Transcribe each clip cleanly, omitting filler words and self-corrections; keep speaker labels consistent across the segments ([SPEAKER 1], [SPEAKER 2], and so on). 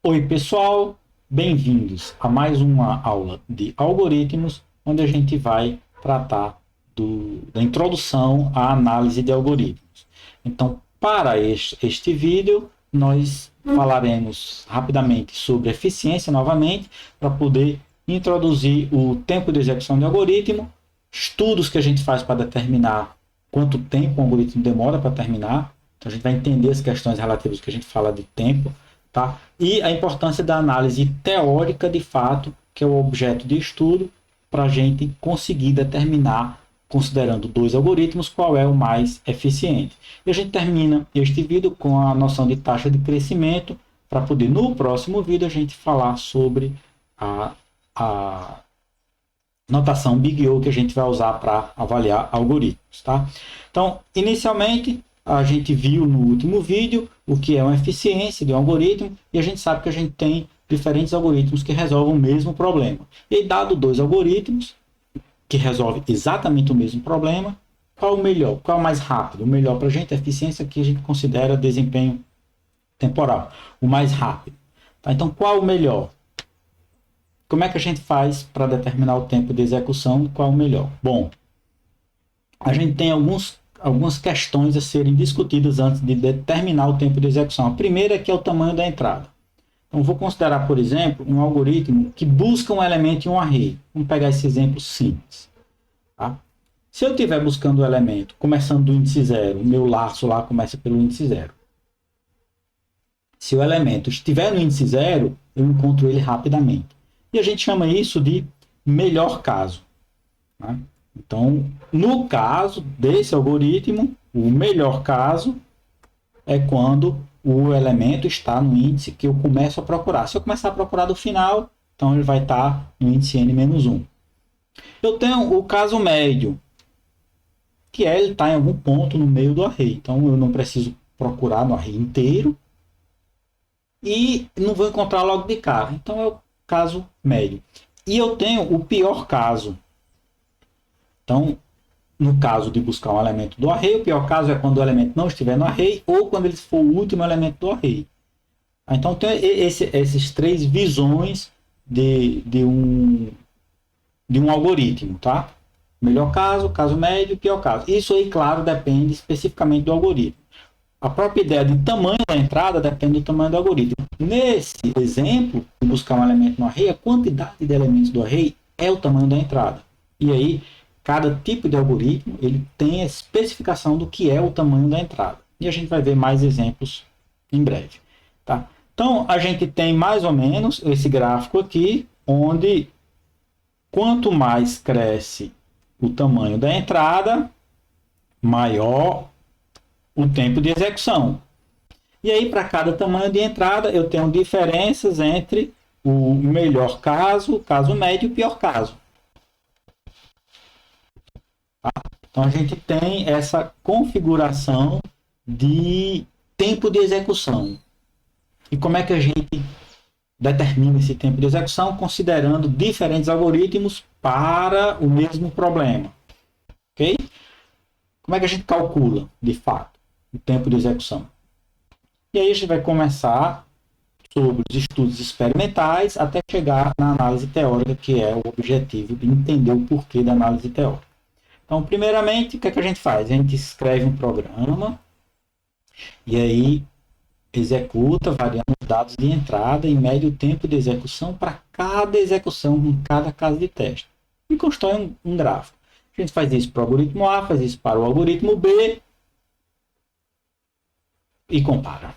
[SPEAKER 1] Oi, pessoal, bem-vindos a mais uma aula de algoritmos, onde a gente vai tratar da introdução à análise de algoritmos. Então, para este vídeo, nós falaremos rapidamente sobre eficiência novamente, para poder introduzir o tempo de execução de algoritmo, estudos que a gente faz para determinar quanto tempo um algoritmo demora para terminar. Então, a gente vai entender as questões relativas que a gente fala de tempo. Tá? E a importância da análise teórica de fato, que é o objeto de estudo, para a gente conseguir determinar, considerando dois algoritmos, qual é o mais eficiente. E a gente termina este vídeo com a noção de taxa de crescimento, para poder, no próximo vídeo, a gente falar sobre a notação Big O que a gente vai usar para avaliar algoritmos. Tá? Então, inicialmente, a gente viu no último vídeo o que é uma eficiência de um algoritmo e a gente sabe que a gente tem diferentes algoritmos que resolvem o mesmo problema. E dado dois algoritmos que resolvem exatamente o mesmo problema, qual o melhor? Qual é o mais rápido? O melhor para a gente, a eficiência que a gente considera desempenho temporal. O mais rápido. Tá? Então, qual o melhor? Como é que a gente faz para determinar o tempo de execução e qual o melhor? Bom, a gente tem algumas questões a serem discutidas antes de determinar o tempo de execução. A primeira é que é o tamanho da entrada. Então, vou considerar, por exemplo, um algoritmo que busca um elemento em um array. Vamos pegar esse exemplo simples. Tá? Se eu estiver buscando o elemento começando do índice 0, o meu laço lá começa pelo índice 0. Se o elemento estiver no índice 0, eu encontro ele rapidamente. E a gente chama isso de melhor caso. Tá? Então, no caso desse algoritmo, o melhor caso é quando o elemento está no índice que eu começo a procurar. Se eu começar a procurar do final, então ele vai estar no índice n-1. Eu tenho o caso médio, que é ele está em algum ponto no meio do array. Então, eu não preciso procurar no array inteiro e não vou encontrar logo de cara. Então, é o caso médio. E eu tenho o pior caso. Então, no caso de buscar um elemento do array, o pior caso é quando o elemento não estiver no array ou quando ele for o último elemento do array. Então, tem essas três visões de um algoritmo, tá? Melhor caso, caso médio, pior caso. Isso aí, claro, depende especificamente do algoritmo. A própria ideia de tamanho da entrada depende do tamanho do algoritmo. Nesse exemplo, de buscar um elemento no array, a quantidade de elementos do array é o tamanho da entrada. E aí, cada tipo de algoritmo ele tem a especificação do que é o tamanho da entrada. E a gente vai ver mais exemplos em breve. Tá? Então, a gente tem mais ou menos esse gráfico aqui, onde quanto mais cresce o tamanho da entrada, maior o tempo de execução. E aí, para cada tamanho de entrada, eu tenho diferenças entre o melhor caso, caso médio e o pior caso. Então, a gente tem essa configuração de tempo de execução. E como é que a gente determina esse tempo de execução? Considerando diferentes algoritmos para o mesmo problema. Ok? Como é que a gente calcula, de fato, o tempo de execução? E aí a gente vai começar sobre os estudos experimentais até chegar na análise teórica, que é o objetivo de entender o porquê da análise teórica. Então, primeiramente, o que é que a gente faz? A gente escreve um programa e aí executa variando os dados de entrada e mede o tempo de execução para cada execução em cada caso de teste. E constrói um gráfico. A gente faz isso para o algoritmo A, faz isso para o algoritmo B e compara.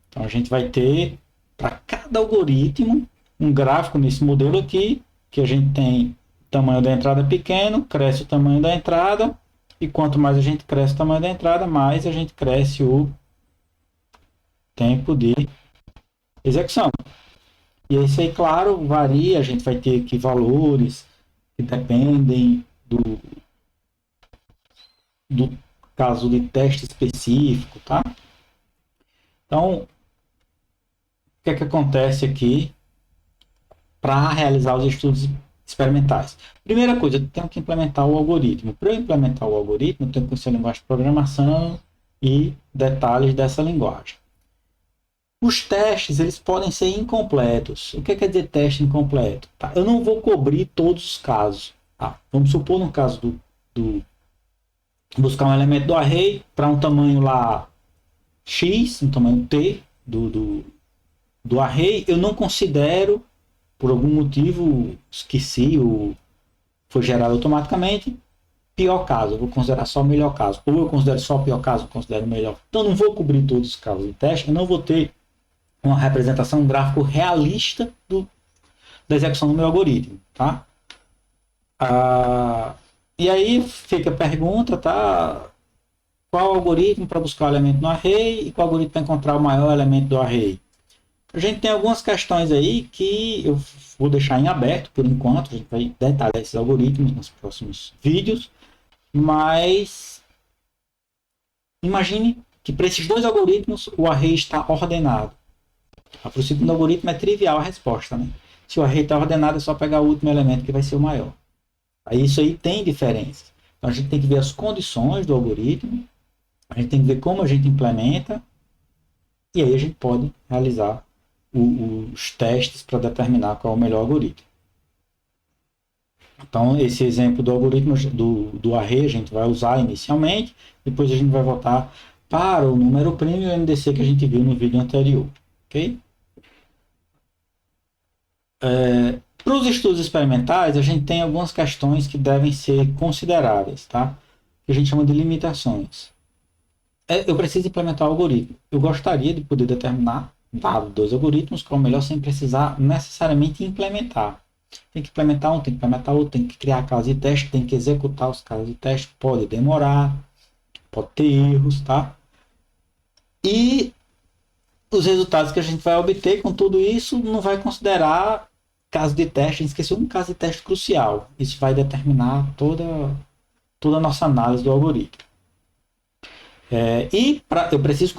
[SPEAKER 1] Então, a gente vai ter para cada algoritmo um gráfico nesse modelo aqui, que a gente tem tamanho da entrada pequeno, cresce o tamanho da entrada, e quanto mais a gente cresce o tamanho da entrada, mais a gente cresce o tempo de execução. E isso aí, claro, varia, a gente vai ter aqui valores que dependem do caso de teste específico, tá? Então, o que é que acontece aqui para realizar os estudos experimentais? Primeira coisa, eu tenho que implementar o algoritmo. Para eu implementar o algoritmo, eu tenho que conhecer a linguagem de programação e detalhes dessa linguagem. Os testes, eles podem ser incompletos. O que quer dizer teste incompleto? Tá? Eu não vou cobrir todos os casos. Tá? Vamos supor no caso do buscar um elemento do array para um tamanho lá X, um tamanho T do array, eu não considero, por algum motivo, esqueci ou foi gerado automaticamente, pior caso. Eu vou considerar só o melhor caso. Ou eu considero só o pior caso, eu considero o melhor. Então, eu não vou cobrir todos os casos de teste, eu não vou ter uma representação, um gráfico realista da execução do meu algoritmo, tá? E aí fica a pergunta, tá? Qual algoritmo para buscar o elemento no array e qual algoritmo para encontrar o maior elemento do array? A gente tem algumas questões aí que eu vou deixar em aberto por enquanto, a gente vai detalhar esses algoritmos nos próximos vídeos, mas imagine que para esses dois algoritmos o array está ordenado. Para o segundo algoritmo é trivial a resposta, né? Se o array está ordenado, é só pegar o último elemento que vai ser o maior. Aí isso aí tem diferença. Então a gente tem que ver as condições do algoritmo, a gente tem que ver como a gente implementa, e aí a gente pode realizar os testes para determinar qual é o melhor algoritmo. Então esse exemplo do algoritmo do array a gente vai usar inicialmente, depois a gente vai voltar para o número primo e o NDC que a gente viu no vídeo anterior. Ok? Para os estudos experimentais, a gente tem algumas questões que devem ser consideradas, tá? Que a gente chama de limitações. Eu preciso implementar o algoritmo. Eu gostaria de poder determinar, dado dois algoritmos, qual é o melhor sem precisar necessariamente implementar. Tem que implementar um, tem que implementar outro, tem que criar casos de teste, tem que executar os casos de teste. Pode demorar, pode ter erros, tá? E os resultados que a gente vai obter com tudo isso não vai considerar caso de teste, a gente esqueceu um caso de teste crucial. Isso vai determinar toda a nossa análise do algoritmo. Eu preciso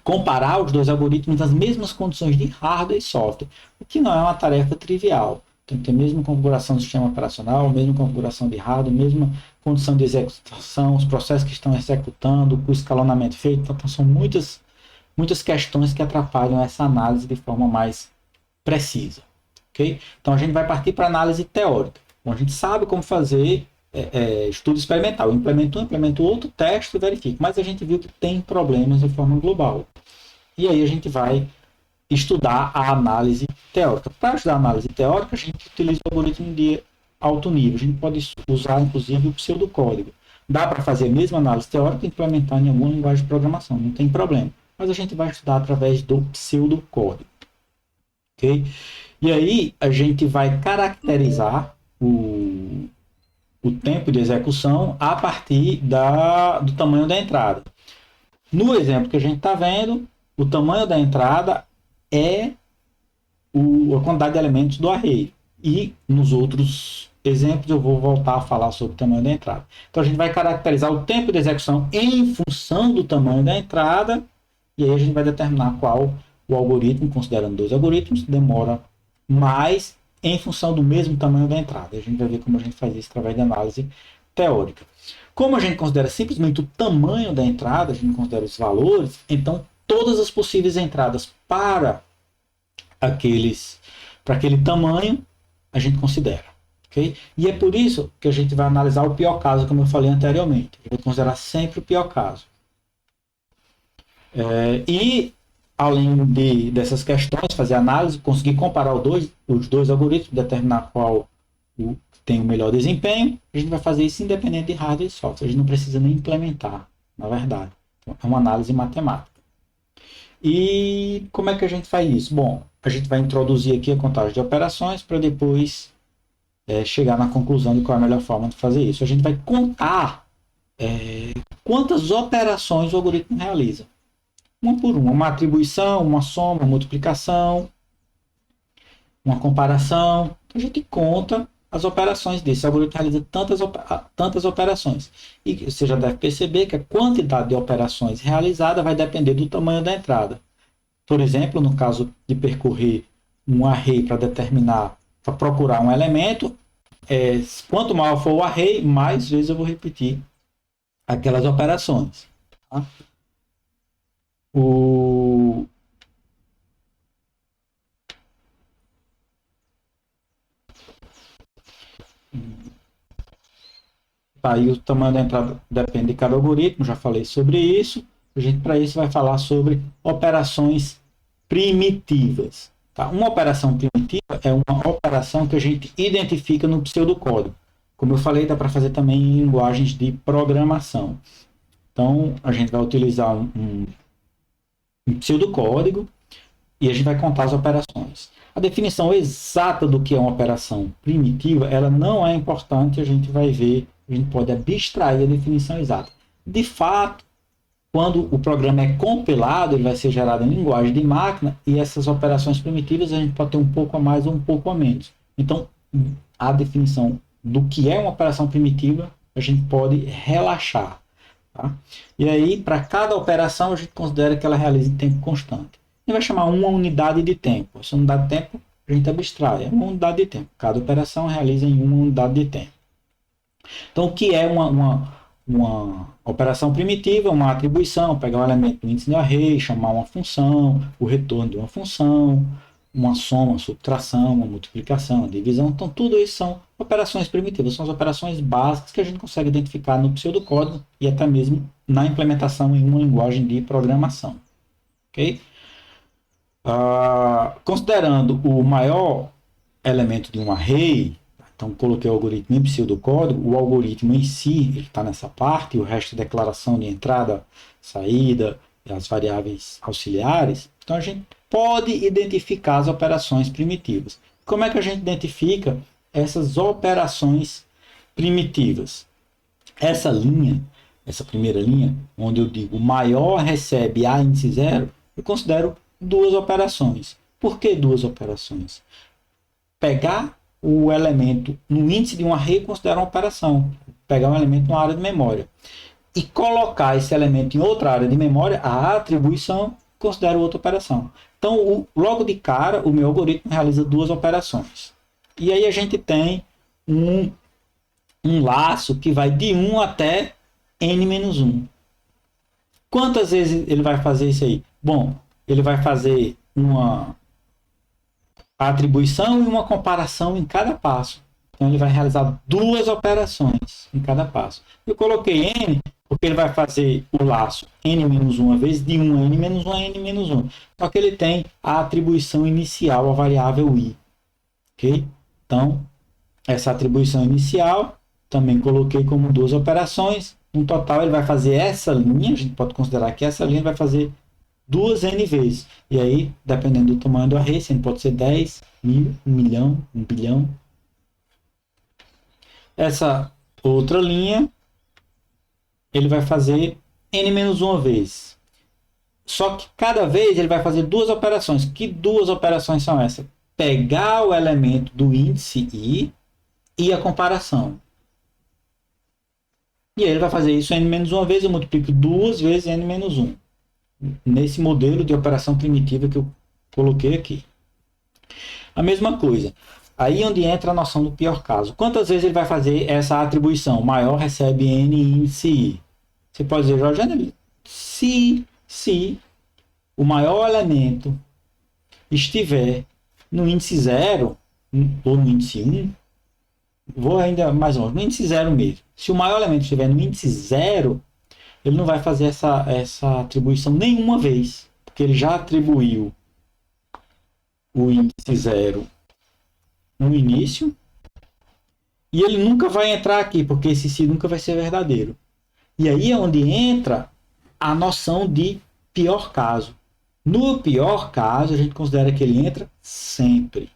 [SPEAKER 1] comparar os dois algoritmos nas mesmas condições de hardware e software, o que não é uma tarefa trivial. Tem que ter a mesma configuração do sistema operacional, a mesma configuração de hardware, a mesma condição de execução, os processos que estão executando, o escalonamento feito. Então, são muitas questões que atrapalham essa análise de forma mais precisa. Okay? Então, a gente vai partir para a análise teórica. Bom, a gente sabe como fazer estudo experimental. Eu implemento outro, testo e verifico. Mas a gente viu que tem problemas de forma global. E aí a gente vai estudar a análise teórica. Para estudar a análise teórica, a gente utiliza o algoritmo de alto nível. A gente pode usar, inclusive, o pseudocódigo. Dá para fazer a mesma análise teórica e implementar em alguma linguagem de programação. Não tem problema. Mas a gente vai estudar através do pseudocódigo. Okay? E aí a gente vai caracterizar o tempo de execução a partir do tamanho da entrada. No exemplo que a gente está vendo, o tamanho da entrada é a quantidade de elementos do array. E nos outros exemplos eu vou voltar a falar sobre o tamanho da entrada. Então a gente vai caracterizar o tempo de execução em função do tamanho da entrada, e aí a gente vai determinar qual o algoritmo, considerando dois algoritmos, demora mais em função do mesmo tamanho da entrada. A gente vai ver como a gente faz isso através de análise teórica. Como a gente considera simplesmente o tamanho da entrada, a gente considera os valores, então todas as possíveis entradas para aquele tamanho a gente considera. Okay? E é por isso que a gente vai analisar o pior caso, como eu falei anteriormente. A gente vai considerar sempre o pior caso. Além dessas questões, fazer análise, conseguir comparar os dois algoritmos, determinar qual tem o melhor desempenho, a gente vai fazer isso independente de hardware e software. A gente não precisa nem implementar, na verdade. Então, é uma análise matemática. E como é que a gente faz isso? Bom, a gente vai introduzir aqui a contagem de operações para depois chegar na conclusão de qual é a melhor forma de fazer isso. A gente vai contar quantas operações o algoritmo realiza. Uma por uma atribuição, uma soma, uma multiplicação, uma comparação. Então a gente conta as operações desse. O algoritmo realiza tantas operações. E você já deve perceber que a quantidade de operações realizada vai depender do tamanho da entrada. Por exemplo, no caso de percorrer um array para procurar um elemento, quanto maior for o array, mais vezes eu vou repetir aquelas operações. Tá? Tá, e o tamanho da entrada depende de cada algoritmo, já falei sobre isso. A gente, para isso, vai falar sobre operações primitivas. Tá? Uma operação primitiva é uma operação que a gente identifica no pseudocódigo. Como eu falei, dá para fazer também em linguagens de programação. Então, a gente vai utilizar um pseudocódigo e a gente vai contar as operações. A definição exata do que é uma operação primitiva, ela não é importante, a gente vai ver, a gente pode abstrair a definição exata. De fato, quando o programa é compilado, ele vai ser gerado em linguagem de máquina e essas operações primitivas a gente pode ter um pouco a mais ou um pouco a menos. Então, a definição do que é uma operação primitiva, a gente pode relaxar. Tá? E aí, para cada operação, a gente considera que ela realiza em tempo constante. A gente vai chamar uma unidade de tempo. Essa unidade de tempo, a gente abstrai. É uma unidade de tempo. Cada operação realiza em uma unidade de tempo. Então, o que é uma operação primitiva? Uma atribuição, pegar um elemento do índice do array, chamar uma função, o retorno de uma função, uma soma, uma subtração, uma multiplicação, uma divisão. Então, tudo isso são operações primitivas, são as operações básicas que a gente consegue identificar no pseudocódigo e até mesmo na implementação em uma linguagem de programação. Ok? Considerando o maior elemento de um array, então coloquei o algoritmo em pseudocódigo, o algoritmo em si está nessa parte, o resto é declaração de entrada, saída, e as variáveis auxiliares. Então a gente pode identificar as operações primitivas. Como é que a gente identifica essas operações primitivas? Essa linha, essa primeira linha, onde eu digo maior recebe A índice zero, eu considero duas operações. Por que duas operações? Pegar o elemento no índice de um array considera uma operação. Pegar um elemento numa área de memória. E colocar esse elemento em outra área de memória, a atribuição, considera outra operação. Então, logo de cara, o meu algoritmo realiza duas operações. E aí a gente tem um laço que vai de 1 até n-1. Quantas vezes ele vai fazer isso aí? Bom, ele vai fazer uma atribuição e uma comparação em cada passo. Então, ele vai realizar duas operações em cada passo. Eu coloquei n porque ele vai fazer o laço n-1 vezes de 1 a n-1 a n-1. Só que ele tem a atribuição inicial à variável i. Ok? Então, essa atribuição inicial também coloquei como duas operações. No total, ele vai fazer essa linha, a gente pode considerar que essa linha vai fazer duas n vezes. E aí, dependendo do tamanho do array, pode ser 10, 1000, 1 milhão, 1 bilhão. Essa outra linha, ele vai fazer n-1 vezes. Só que cada vez ele vai fazer duas operações. Que duas operações são essas? Pegar o elemento do índice i e a comparação. E aí ele vai fazer isso n-1 vezes, eu multiplico duas vezes n-1. Nesse modelo de operação primitiva que eu coloquei aqui. A mesma coisa. Aí onde entra a noção do pior caso. Quantas vezes ele vai fazer essa atribuição? Maior recebe n índice i. Você pode dizer, Jorge, se o maior elemento estiver no índice 0 ou no índice 1, vou ainda mais longe, no índice 0 mesmo. Se o maior elemento estiver no índice 0, ele não vai fazer essa atribuição nenhuma vez, porque ele já atribuiu o índice 0 no início, e ele nunca vai entrar aqui, porque esse se nunca vai ser verdadeiro. E aí é onde entra a noção de pior caso. No pior caso, a gente considera que ele entra sempre,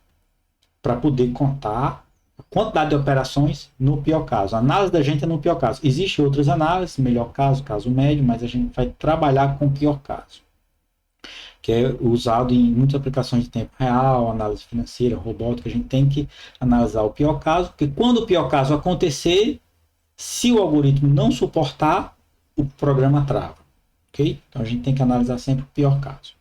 [SPEAKER 1] para poder contar a quantidade de operações no pior caso. A análise da gente é no pior caso. Existem outras análises, melhor caso, caso médio, mas a gente vai trabalhar com o pior caso, que é usado em muitas aplicações de tempo real, análise financeira, robótica. A gente tem que analisar o pior caso, porque quando o pior caso acontecer, se o algoritmo não suportar, o programa trava. Okay? Então a gente tem que analisar sempre o pior caso.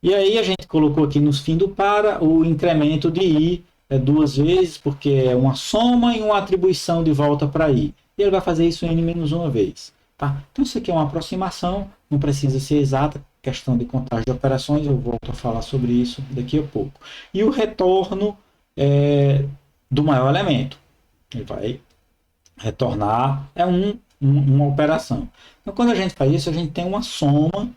[SPEAKER 1] E aí a gente colocou aqui nos fim do para o incremento de i duas vezes, porque é uma soma e uma atribuição de volta para i. E ele vai fazer isso n-1 vez. Tá? Então isso aqui é uma aproximação, não precisa ser exata, questão de contagem de operações, eu volto a falar sobre isso daqui a pouco. E o retorno do maior elemento. Ele vai retornar, é uma operação. Então, quando a gente faz isso, a gente tem uma soma,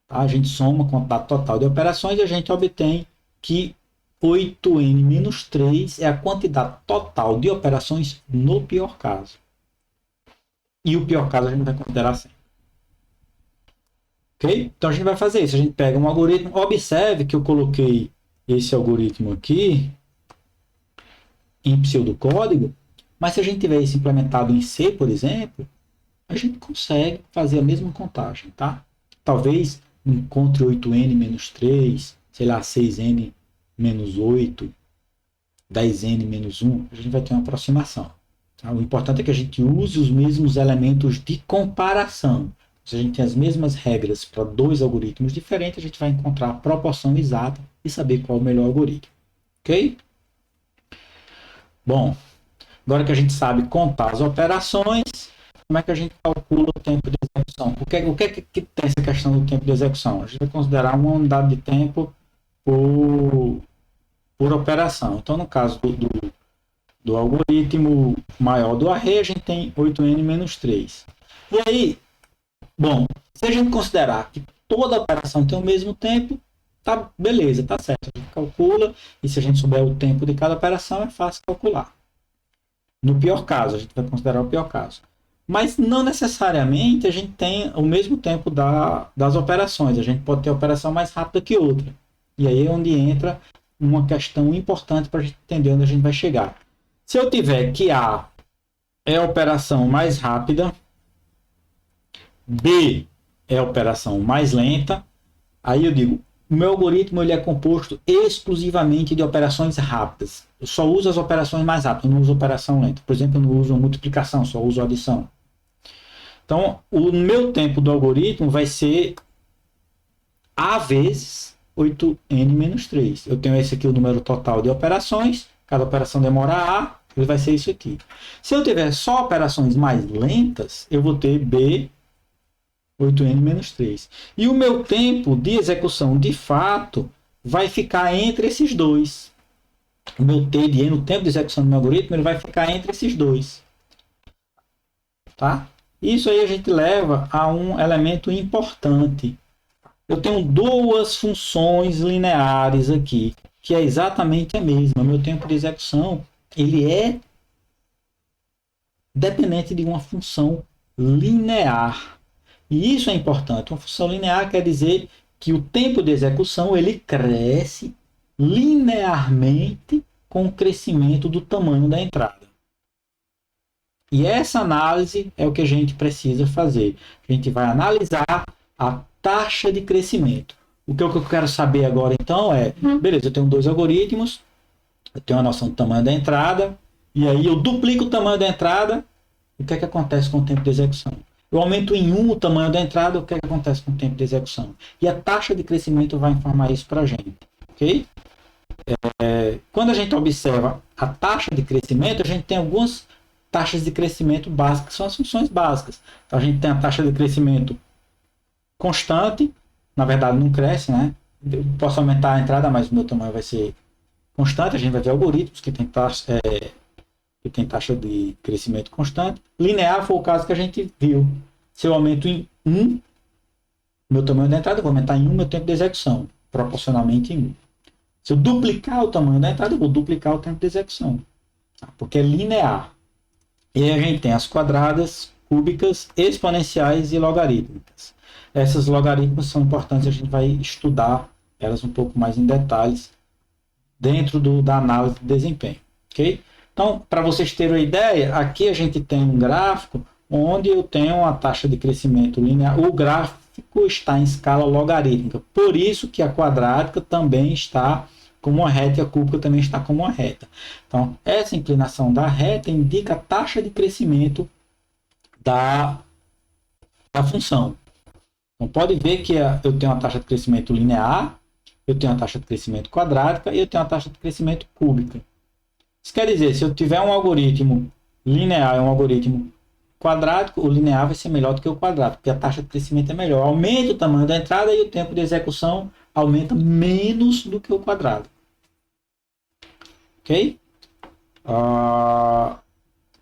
[SPEAKER 1] tá? A gente soma a quantidade total de operações e a gente obtém que 8n menos 3 é a quantidade total de operações no pior caso. E o pior caso a gente vai considerar sempre. Ok? Então a gente vai fazer isso. A gente pega um algoritmo. Observe que eu coloquei esse algoritmo aqui em pseudocódigo, mas se a gente tiver isso implementado em C, por exemplo, a gente consegue fazer a mesma contagem, tá? Talvez encontre 8n menos 3, sei lá, 6n menos 8, 10n menos 1, a gente vai ter uma aproximação. Tá? O importante é que a gente use os mesmos elementos de comparação. Se a gente tem as mesmas regras para dois algoritmos diferentes, a gente vai encontrar a proporção exata e saber qual é o melhor algoritmo. Ok? Bom, agora que a gente sabe contar as operações, como é que a gente calcula o tempo de execução? O que é que tem essa questão do tempo de execução? A gente vai considerar uma unidade de tempo por operação. Então, no caso do algoritmo maior do array, a gente tem 8n menos 3. E aí, bom, se a gente considerar que toda operação tem o mesmo tempo, tá beleza, tá certo. A gente calcula, e se a gente souber o tempo de cada operação, é fácil calcular. No pior caso, a gente vai considerar o pior caso. Mas não necessariamente a gente tem o mesmo tempo das operações. A gente pode ter operação mais rápida que outra. E aí é onde entra uma questão importante para a gente entender onde a gente vai chegar. Se eu tiver que A é a operação mais rápida, B é a operação mais lenta, aí eu digo, o meu algoritmo ele é composto exclusivamente de operações rápidas. Eu só uso as operações mais rápidas, eu não uso operação lenta. Por exemplo, eu não uso multiplicação, só uso adição. Então, o meu tempo do algoritmo vai ser A vezes 8n menos 3. Eu tenho esse aqui, o número total de operações. Cada operação demora A, ele vai ser isso aqui. Se eu tiver só operações mais lentas, eu vou ter B 8n menos 3. E o meu tempo de execução, de fato, vai ficar entre esses dois. O meu T de N, o tempo de execução do meu algoritmo, ele vai ficar entre esses dois. Tá? Isso aí a gente leva a um elemento importante. Eu tenho duas funções lineares aqui, que é exatamente a mesma. Meu tempo de execução ele é dependente de uma função linear. E isso é importante. Uma função linear quer dizer que o tempo de execução ele cresce linearmente com o crescimento do tamanho da entrada. E essa análise é o que a gente precisa fazer. A gente vai analisar a taxa de crescimento. O que eu quero saber agora, então, é... Beleza, eu tenho dois algoritmos, eu tenho a noção do tamanho da entrada, e aí eu duplico o tamanho da entrada, o que é que acontece com o tempo de execução? Eu aumento em 1 o tamanho da entrada, o que é que acontece com o tempo de execução? E a taxa de crescimento vai informar isso para a gente. Ok? Quando a gente observa a taxa de crescimento, a gente tem algumas taxas de crescimento básicas, que são as funções básicas. Então, a gente tem a taxa de crescimento constante, na verdade não cresce, né? Eu posso aumentar a entrada, mas o meu tamanho vai ser constante. A gente vai ver algoritmos que tem taxa de crescimento constante. Linear foi o caso que a gente viu. Se eu aumento em 1, meu tamanho da entrada, eu vou aumentar em 1 meu tempo de execução, proporcionalmente em 1. Se eu duplicar o tamanho da entrada, eu vou duplicar o tempo de execução, porque é linear. E aí a gente tem as quadradas, cúbicas, exponenciais e logarítmicas. Essas logarítmicas são importantes, a gente vai estudar elas um pouco mais em detalhes dentro da análise de desempenho. Ok? Então, para vocês terem uma ideia, aqui a gente tem um gráfico onde eu tenho uma taxa de crescimento linear. O gráfico está em escala logarítmica. Por isso que a quadrática também está como uma reta e a cúbica também está como uma reta. Então, essa inclinação da reta indica a taxa de crescimento da função. Então, pode ver que eu tenho uma taxa de crescimento linear, eu tenho uma taxa de crescimento quadrática e eu tenho uma taxa de crescimento cúbica. Isso quer dizer, se eu tiver um algoritmo linear e um algoritmo quadrático, o linear vai ser melhor do que o quadrático, porque a taxa de crescimento é melhor. Aumenta o tamanho da entrada e o tempo de execução aumenta menos do que o quadrado. Ok?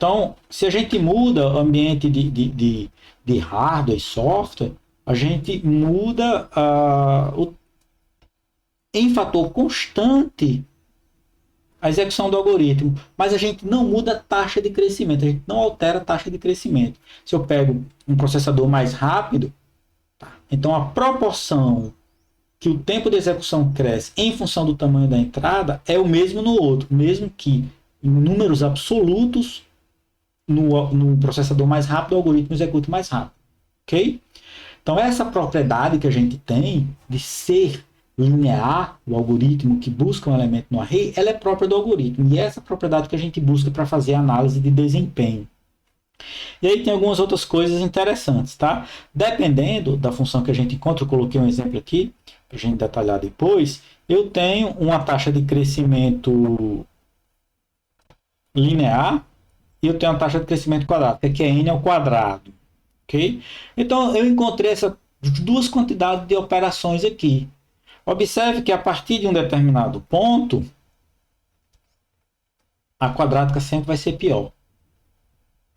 [SPEAKER 1] Então, se a gente muda o ambiente de hardware e software, a gente muda em fator constante a execução do algoritmo, mas a gente não muda a taxa de crescimento, a gente não altera a taxa de crescimento. Se eu pego um processador mais rápido, tá, então a proporção que o tempo de execução cresce em função do tamanho da entrada é o mesmo no outro, mesmo que em números absolutos, no processador mais rápido, o algoritmo execute mais rápido. Ok? Então, essa propriedade que a gente tem de ser linear, o algoritmo que busca um elemento no array, ela é própria do algoritmo. E é essa propriedade que a gente busca para fazer análise de desempenho. E aí tem algumas outras coisas interessantes, tá? Dependendo da função que a gente encontra, eu coloquei um exemplo aqui, para a gente detalhar depois, eu tenho uma taxa de crescimento linear e eu tenho uma taxa de crescimento quadrada, que é n ao quadrado. Ok? Então, eu encontrei essas duas quantidades de operações aqui. Observe que a partir de um determinado ponto, a quadrática sempre vai ser pior.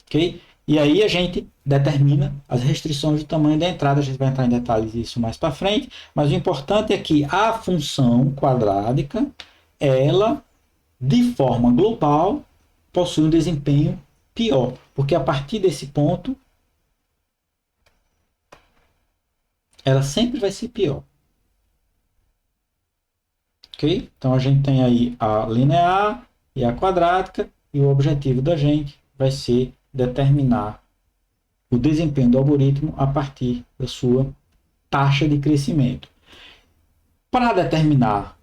[SPEAKER 1] Ok? E aí a gente determina as restrições do tamanho da entrada. A gente vai entrar em detalhes disso mais para frente. Mas o importante é que a função quadrática, ela, de forma global, possui um desempenho pior. Porque a partir desse ponto, ela sempre vai ser pior. Ok? Então a gente tem aí a linear e a quadrática, e o objetivo da gente vai ser determinar o desempenho do algoritmo a partir da sua taxa de crescimento. Para determinar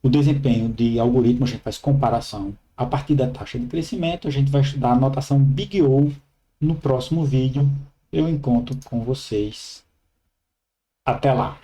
[SPEAKER 1] o desempenho de algoritmo, a gente faz comparação a partir da taxa de crescimento. A gente vai estudar a notação Big O no próximo vídeo. Eu encontro com vocês. Até lá!